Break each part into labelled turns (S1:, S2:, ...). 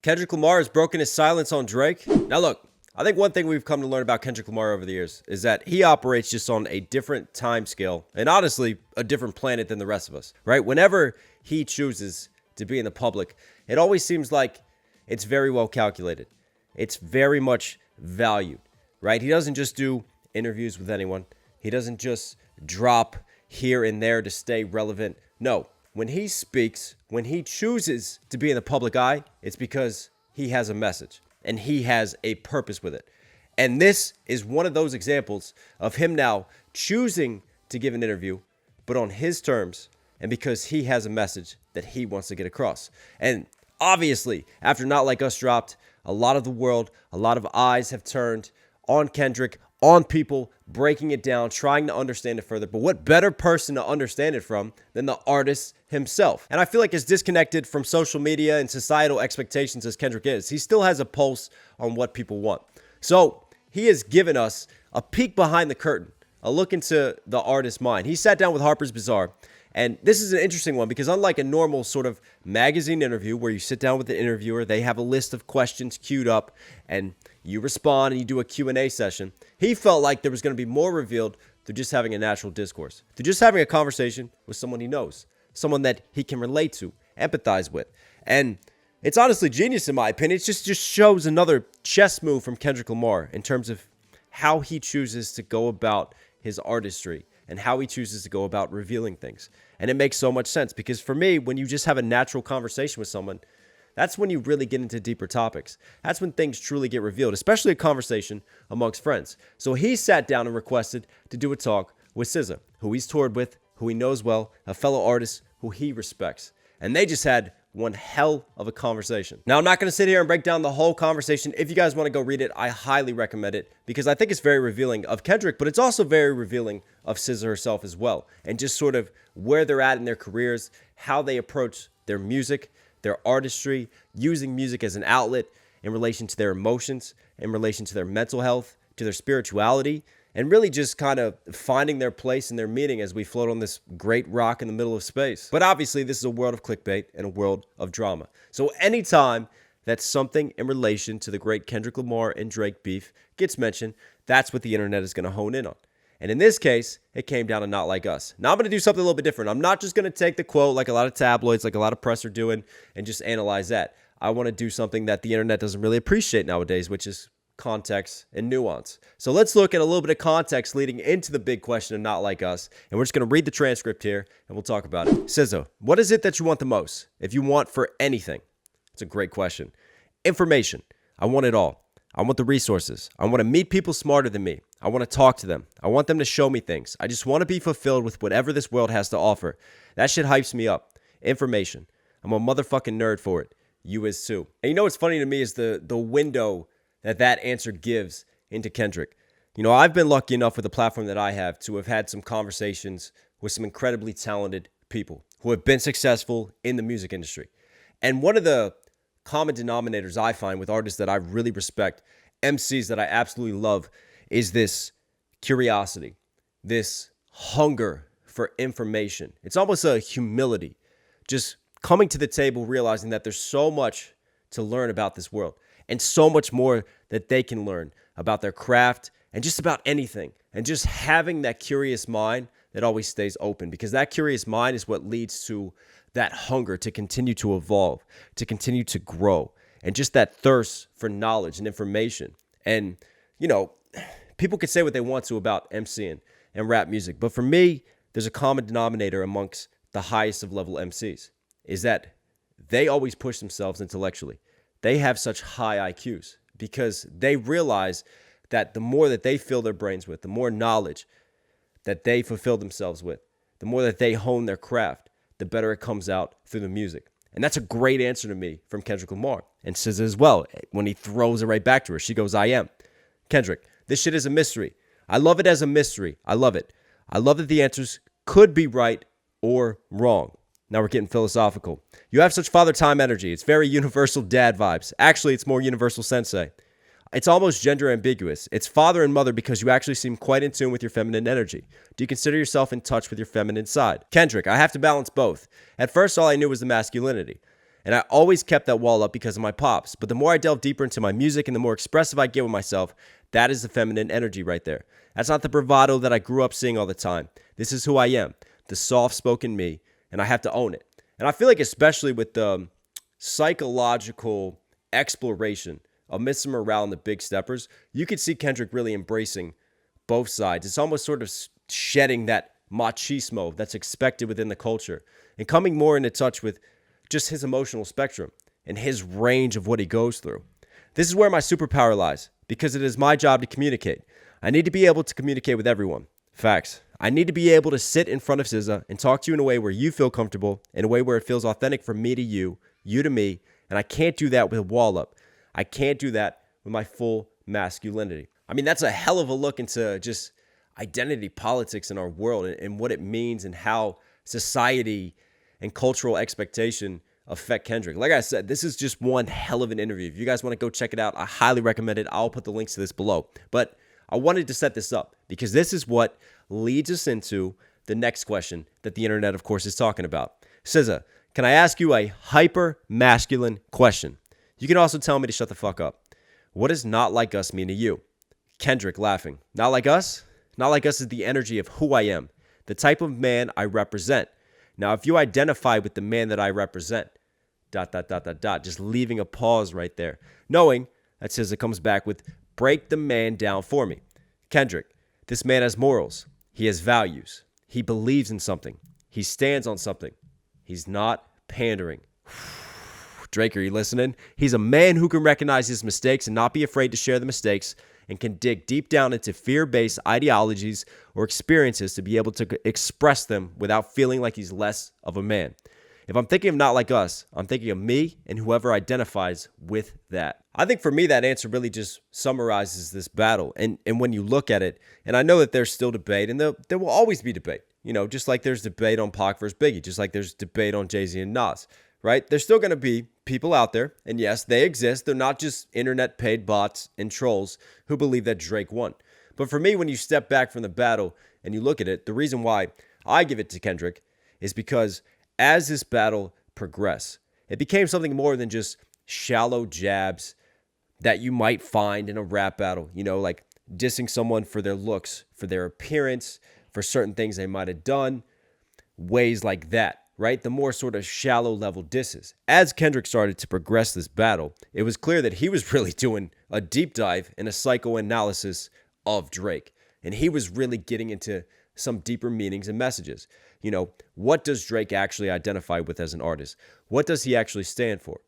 S1: Kendrick Lamar has broken his silence on Drake. Now, look, I think one thing we've come to learn about Kendrick Lamar over the years is that he operates just on a different time scale and honestly, a different planet than the rest of us, right? Whenever he chooses to be in the public, it always seems like it's very well calculated. It's very much valued, right? He doesn't just do interviews with anyone. He doesn't just drop here and there to stay relevant. No, when he speaks, when he chooses to be in the public eye, it's because he has a message and he has a purpose with it. And this is one of those examples of him now choosing to give an interview, but on his terms and because he has a message that he wants to get across. And obviously, after Not Like Us dropped, a lot of the world, a lot of eyes have turned on Kendrick, on people breaking it down, trying to understand it further. But what better person to understand it from than the artist himself? And I feel like as disconnected from social media and societal expectations as Kendrick is, he still has a pulse on what people want. So he has given us a peek behind the curtain, a look into the artist's mind. He sat down with Harper's Bazaar. And this is an interesting one because unlike a normal sort of magazine interview where you sit down with the interviewer, they have a list of questions queued up and you respond and you do a Q&A session, he felt like there was going to be more revealed through just having a natural discourse, through just having a conversation with someone he knows, someone that he can relate to, empathize with. And it's honestly genius in my opinion. It just shows another chess move from Kendrick Lamar in terms of how he chooses to go about his artistry and how he chooses to go about revealing things. And it makes so much sense because for me, when you just have a natural conversation with someone, that's when you really get into deeper topics. That's when things truly get revealed, especially a conversation amongst friends. So he sat down and requested to do a talk with SZA, who he's toured with, who he knows well, a fellow artist who he respects. And they just had one hell of a conversation. Now, I'm not going to sit here and break down the whole conversation. If you guys want to go read it, I highly recommend it because I think it's very revealing of Kendrick, but it's also very revealing of SZA herself as well, and just sort of where they're at in their careers, how they approach their music, their artistry, using music as an outlet in relation to their emotions, in relation to their mental health, to their spirituality, and really just kind of finding their place and their meaning as we float on this great rock in the middle of space. But obviously, this is a world of clickbait and a world of drama. So anytime that something in relation to the great Kendrick Lamar and Drake beef gets mentioned, that's what the internet is going to hone in on. And in this case, it came down to Not Like Us. Now I'm going to do something a little bit different. I'm not just going to take the quote like a lot of tabloids, like a lot of press are doing, and just analyze that. I want to do something that the internet doesn't really appreciate nowadays, which is context and nuance. So let's look at a little bit of context leading into the big question of Not Like Us. And we're just going to read the transcript here and we'll talk about it. SZA, what is it that you want the most? If you want for anything? It's a great question. Information. I want it all. I want the resources. I want to meet people smarter than me. I want to talk to them. I want them to show me things. I just want to be fulfilled with whatever this world has to offer. That shit hypes me up. Information. I'm a motherfucking nerd for it. You is too. And you know what's funny to me is the window that answer gives into Kendrick. You know, I've been lucky enough with the platform that I have to have had some conversations with some incredibly talented people who have been successful in the music industry. And one of the common denominators I find with artists that I really respect, MCs that I absolutely love, is this curiosity, this hunger for information. It's almost a humility, just coming to the table realizing that there's so much to learn about this world and so much more that they can learn about their craft and just about anything. And just having that curious mind that always stays open, because that curious mind is what leads to that hunger to continue to evolve, to continue to grow, and just that thirst for knowledge and information. And, you know, people could say what they want to about MCing and rap music, but for me, there's a common denominator amongst the highest of level MCs, is that they always push themselves intellectually. They have such high IQs because they realize that the more that they fill their brains with, the more knowledge that they fulfill themselves with, the more that they hone their craft, the better it comes out through the music. And that's a great answer to me from Kendrick Lamar. And SZA as well. When he throws it right back to her, she goes, I am. Kendrick, this shit is a mystery. I love it as a mystery. I love it. I love that the answers could be right or wrong. Now we're getting philosophical. You have such father time energy. It's very universal dad vibes. Actually, it's more universal sensei. It's almost gender ambiguous. It's father and mother because you actually seem quite in tune with your feminine energy. Do you consider yourself in touch with your feminine side? Kendrick, I have to balance both. At first, all I knew was the masculinity. And I always kept that wall up because of my pops. But the more I delve deeper into my music and the more expressive I get with myself, that is the feminine energy right there. That's not the bravado that I grew up seeing all the time. This is who I am, the soft-spoken me, and I have to own it. And I feel like especially with the psychological exploration of Mr. Morale and the Big Steppers, you could see Kendrick really embracing both sides. It's almost sort of shedding that machismo that's expected within the culture and coming more into touch with just his emotional spectrum and his range of what he goes through. This is where my superpower lies, because it is my job to communicate. I need to be able to communicate with everyone. Facts. I need to be able to sit in front of SZA and talk to you in a way where you feel comfortable, in a way where it feels authentic from me to you, you to me, and I can't do that with a wall up. I can't do that with my full masculinity. I mean, that's a hell of a look into just identity politics in our world and what it means and how society and cultural expectation affect Kendrick. Like I said, this is just one hell of an interview. If you guys want to go check it out, I highly recommend it. I'll put the links to this below. But I wanted to set this up because this is what leads us into the next question that the internet, of course, is talking about. SZA, can I ask you a hyper-masculine question? You can also tell me to shut the fuck up. What does not like us mean to you? Kendrick laughing. Not like us? Not like us is the energy of who I am, the type of man I represent. Now, if you identify with the man that I represent, ... just leaving a pause right there, knowing that SZA comes back with, break the man down for me. Kendrick, this man has morals. He has values. He believes in something. He stands on something. He's not pandering. Drake, are you listening? He's a man who can recognize his mistakes and not be afraid to share the mistakes and can dig deep down into fear-based ideologies or experiences to be able to express them without feeling like he's less of a man. If I'm thinking of not like us, I'm thinking of me and whoever identifies with that. I think for me, that answer really just summarizes this battle. And when you look at it, and I know that there's still debate, and there will always be debate, you know, just like there's debate on Pac versus Biggie, just like there's debate on Jay-Z and Nas, right? There's still going to be people out there, and yes, they exist. They're not just internet paid bots and trolls who believe that Drake won. But for me, when you step back from the battle and you look at it, the reason why I give it to Kendrick is because as this battle progressed, it became something more than just shallow jabs that you might find in a rap battle, you know, like dissing someone for their looks, for their appearance, for certain things they might have done, ways like that, right? The more sort of shallow level disses. As Kendrick started to progress this battle, it was clear that he was really doing a deep dive and a psychoanalysis of Drake. And he was really getting into some deeper meanings and messages. You know, what does Drake actually identify with as an artist? What does he actually stand for?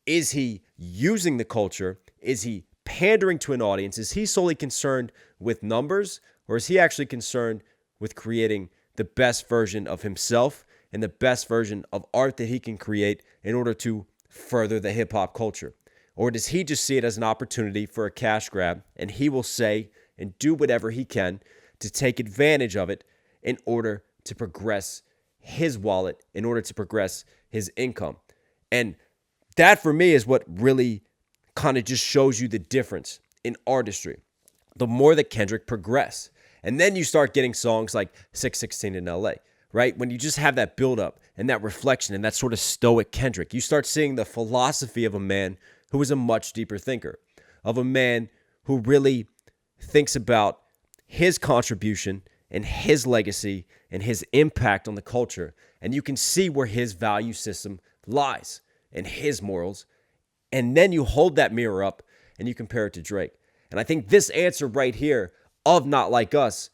S1: Is he using the culture? Is he pandering to an audience? Is he solely concerned with numbers? Or is he actually concerned with creating the best version of himself and the best version of art that he can create in order to further the hip-hop culture? Or does he just see it as an opportunity for a cash grab, and he will say and do whatever he can to take advantage of it in order to progress his wallet, in order to progress his income? And that for me is what really kind of just shows you the difference in artistry. The more that Kendrick progressed. And then you start getting songs like 616 in LA, right? When you just have that buildup and that reflection and that sort of stoic Kendrick, you start seeing the philosophy of a man who is a much deeper thinker, of a man who really thinks about his contribution and his legacy and his impact on the culture. And you can see where his value system lies and his morals. And then you hold that mirror up and you compare it to Drake. And I think this answer right here of Not Like Us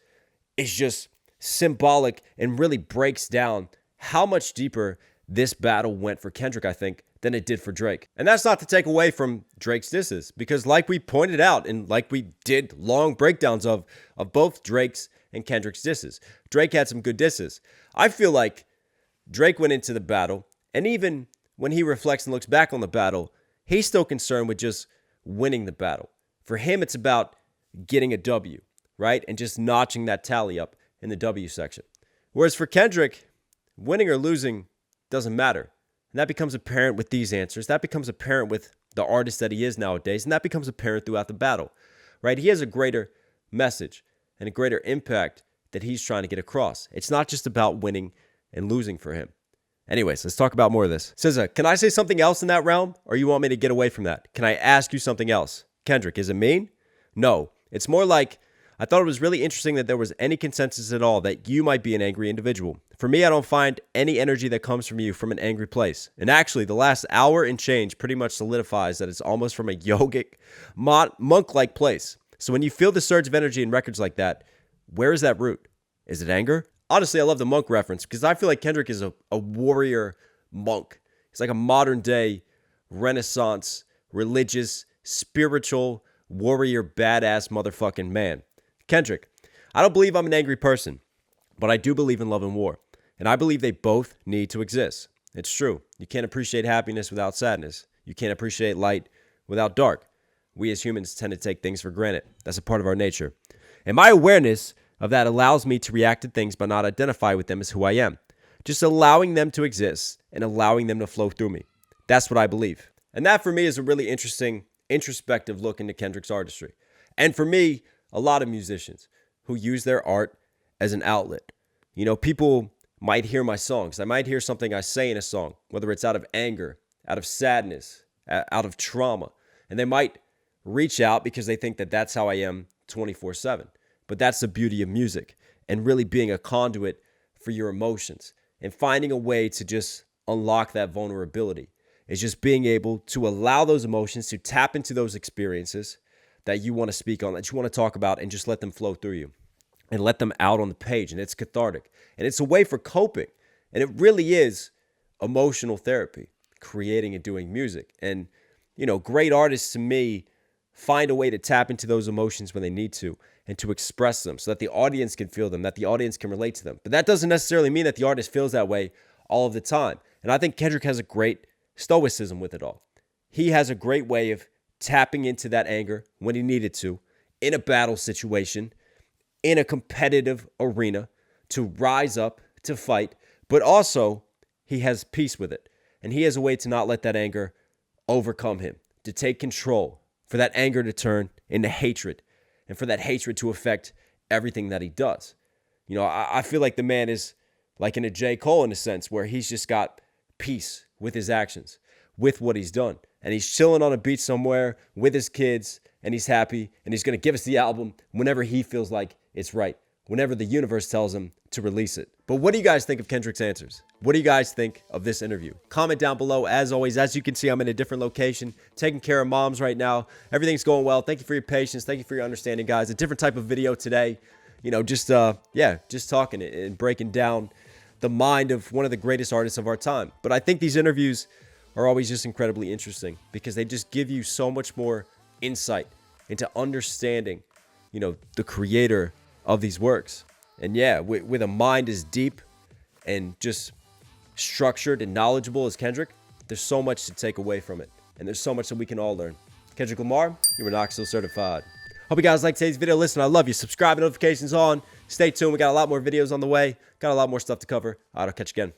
S1: is just symbolic and really breaks down how much deeper this battle went for Kendrick, I think, than it did for Drake. And that's not to take away from Drake's disses, because like we pointed out and like we did long breakdowns of both Drake's and Kendrick's disses, Drake had some good disses. I feel like Drake went into the battle, and even when he reflects and looks back on the battle, he's still concerned with just winning the battle. For him, it's about getting a W, right? And just notching that tally up in the W section. Whereas for Kendrick, winning or losing doesn't matter. And that becomes apparent with these answers. That becomes apparent with the artist that he is nowadays. And that becomes apparent throughout the battle, right? He has a greater message and a greater impact that he's trying to get across. It's not just about winning and losing for him. Anyways, let's talk about more of this. SZA, can I say something else in that realm, or you want me to get away from that? Can I ask you something else? Kendrick, is it mean? No. It's more like, I thought it was really interesting that there was any consensus at all that you might be an angry individual. For me, I don't find any energy that comes from you from an angry place. And actually, the last hour and change pretty much solidifies that it's almost from a yogic, monk-like place. So when you feel the surge of energy in records like that, where is that root? Is it anger? Honestly, I love the monk reference because I feel like Kendrick is a warrior monk. He's like a modern day Renaissance, religious, spiritual, warrior, badass motherfucking man. Kendrick, I don't believe I'm an angry person, but I do believe in love and war. And I believe they both need to exist. It's true. You can't appreciate happiness without sadness. You can't appreciate light without dark. We as humans tend to take things for granted. That's a part of our nature. And my awareness of that allows me to react to things but not identify with them as who I am. Just allowing them to exist and allowing them to flow through me. That's what I believe. And that for me is a really interesting, introspective look into Kendrick's artistry. And for me, a lot of musicians who use their art as an outlet. You know, people might hear my songs. I might hear something I say in a song, whether it's out of anger, out of sadness, out of trauma. And they might reach out because they think that that's how I am 24/7. But that's the beauty of music and really being a conduit for your emotions and finding a way to just unlock that vulnerability. It's just being able to allow those emotions to tap into those experiences that you want to speak on, that you want to talk about, and just let them flow through you and let them out on the page. And it's cathartic. And it's a way for coping. And it really is emotional therapy, creating and doing music. And, you know, great artists to me find a way to tap into those emotions when they need to and to express them so that the audience can feel them, that the audience can relate to them. But that doesn't necessarily mean that the artist feels that way all of the time. And I think Kendrick has a great stoicism with it all. He has a great way of tapping into that anger when he needed to, in a battle situation, in a competitive arena, to rise up, to fight, but also he has peace with it. And he has a way to not let that anger overcome him, to take control, for that anger to turn into hatred, and for that hatred to affect everything that he does. You know, I feel like the man is like in a J. Cole in a sense, where he's just got peace with his actions, with what he's done. And he's chilling on a beach somewhere with his kids, and he's happy, and he's going to give us the album whenever he feels like it's right, whenever the universe tells him to release it. But what do you guys think of Kendrick's answers? What do you guys think of this interview? Comment down below. As always, as you can see, I'm in a different location, taking care of moms right now. Everything's going well. Thank you for your patience. Thank you for your understanding, guys. A different type of video today. You know, just talking and breaking down the mind of one of the greatest artists of our time. But I think these interviews are always just incredibly interesting because they just give you so much more insight into understanding, you know, the creator of these works. And yeah, with a mind as deep and just structured and knowledgeable as Kendrick, there's so much to take away from it. And there's so much that we can all learn. Kendrick Lamar, you were Knox Hill certified. Hope you guys liked today's video. Listen, I love you. Subscribe, notifications on. Stay tuned. We got a lot more videos on the way. Got a lot more stuff to cover. All right, I'll catch you again.